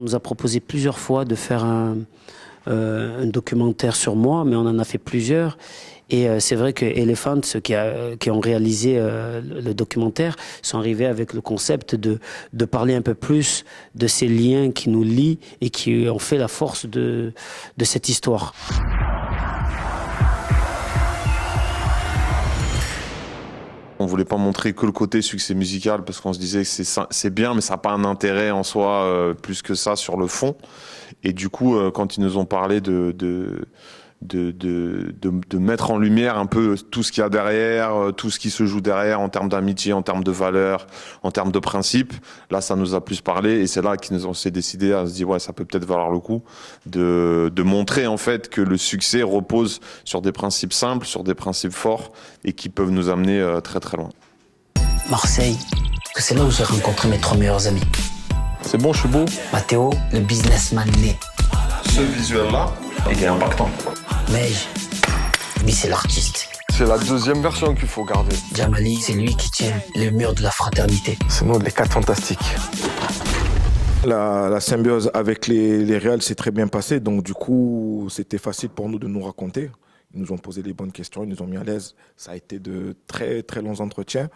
On nous a proposé plusieurs fois de faire un documentaire sur moi, mais on en a fait plusieurs. Et c'est vrai que Elephant, ceux qui ont réalisé le documentaire, sont arrivés avec le concept de parler un peu plus de ces liens qui nous lient et qui ont fait la force de cette histoire. On voulait pas montrer que le côté succès musical parce qu'on se disait que c'est bien, mais ça n'a pas un intérêt en soi plus que ça sur le fond. Et du coup, quand ils nous ont parlé de mettre en lumière un peu tout ce qu'il y a derrière, tout ce qui se joue derrière en termes d'amitié, en termes de valeurs, en termes de principes, là, ça nous a plus parlé. Et c'est là qu'on s'est décidé à se dire, ouais, ça peut peut-être valoir le coup de montrer en fait que le succès repose sur des principes simples, sur des principes forts et qui peuvent nous amener très très loin. Marseille, c'est là où j'ai rencontré mes 3 meilleurs amis. C'est bon, je suis beau. Mathéo, le businessman né. Ce visuel-là, il est impactant. Mais lui, c'est l'artiste. C'est la deuxième version qu'il faut garder. Jamali, c'est lui qui tient le mur de la fraternité. C'est nous, les 4 fantastiques. La symbiose avec les réals s'est très bien passée, donc du coup, c'était facile pour nous de nous raconter. Ils nous ont posé les bonnes questions, ils nous ont mis à l'aise. Ça a été de très très longs entretiens,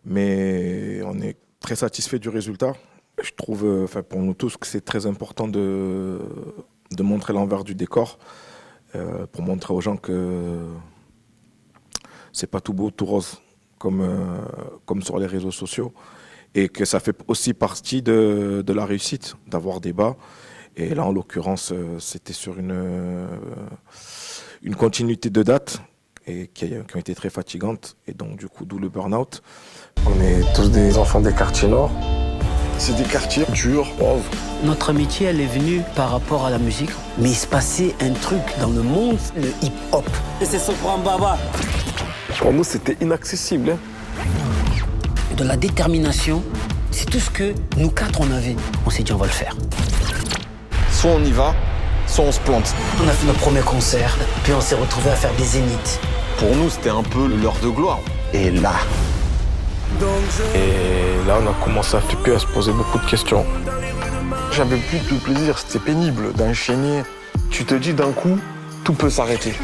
mais on est très satisfait du résultat. Je trouve, pour nous tous, que c'est très important de montrer l'envers du décor, pour montrer aux gens que c'est pas tout beau, tout rose, comme sur les réseaux sociaux, et que ça fait aussi partie de la réussite, d'avoir des bas. Et là, en l'occurrence, c'était sur une continuité de dates et qui ont été très fatigantes, et donc du coup, d'où le burn-out. On est tous des enfants des quartiers nord. C'est des quartiers durs, pauvres. Notre amitié, elle est venue par rapport à la musique, mais il se passait un truc dans le monde, le hip-hop. Et c'est Sopran Baba. Pour nous, c'était inaccessible. De la détermination, c'est tout ce que nous 4 on avait. On s'est dit on va le faire. Soit on y va, soit on se plante. On a fait notre premier concert, puis on s'est retrouvés à faire des zéniths. Pour nous, c'était un peu l'heure de gloire. Et là, Et là, on a commencé à flipper, à se poser beaucoup de questions. J'avais plus de plaisir, c'était pénible d'enchaîner. Tu te dis d'un coup, tout peut s'arrêter.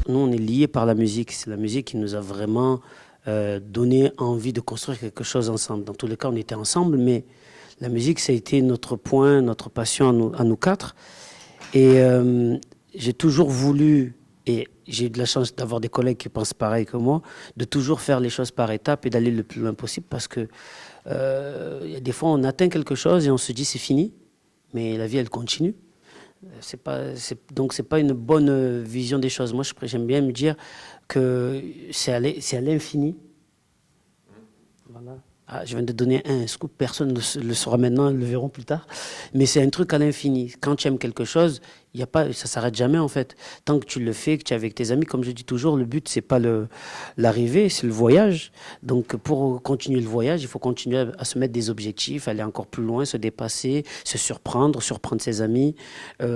nous on est liés par la musique. C'est la musique qui nous a vraiment donné envie de construire quelque chose ensemble. Dans tous les cas, on était ensemble, mais la musique, ça a été notre point, notre passion à nous 4. Et j'ai toujours voulu, et j'ai eu de la chance d'avoir des collègues qui pensent pareil que moi, de toujours faire les choses par étapes et d'aller le plus loin possible, parce que des fois, on atteint quelque chose et on se dit c'est fini, mais la vie, elle continue. Donc, c'est pas une bonne vision des choses. Moi, j'aime bien me dire que c'est à l'infini. Voilà. Ah, je viens de donner un scoop, personne ne le saura maintenant, ils le verront plus tard. Mais c'est un truc à l'infini. Quand tu aimes quelque chose, ça ne s'arrête jamais en fait. Tant que tu le fais, que tu es avec tes amis, comme je dis toujours, le but, c'est pas l'arrivée, c'est le voyage. Donc pour continuer le voyage, il faut continuer à se mettre des objectifs, aller encore plus loin, se dépasser, se surprendre ses amis,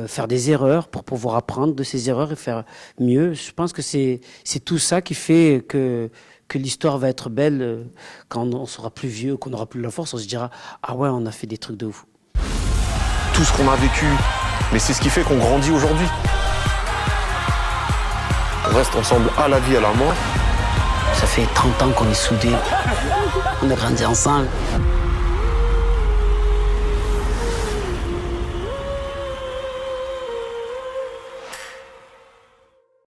faire des erreurs pour pouvoir apprendre de ces erreurs et faire mieux. Je pense que c'est tout ça qui fait que l'histoire va être belle quand on sera plus vieux, qu'on n'aura plus la force, on se dira « Ah ouais, on a fait des trucs de ouf ». Tout ce qu'on a vécu, mais c'est ce qui fait qu'on grandit aujourd'hui. On reste ensemble à la vie, à la mort. Ça fait 30 ans qu'on est soudés, on a grandi ensemble.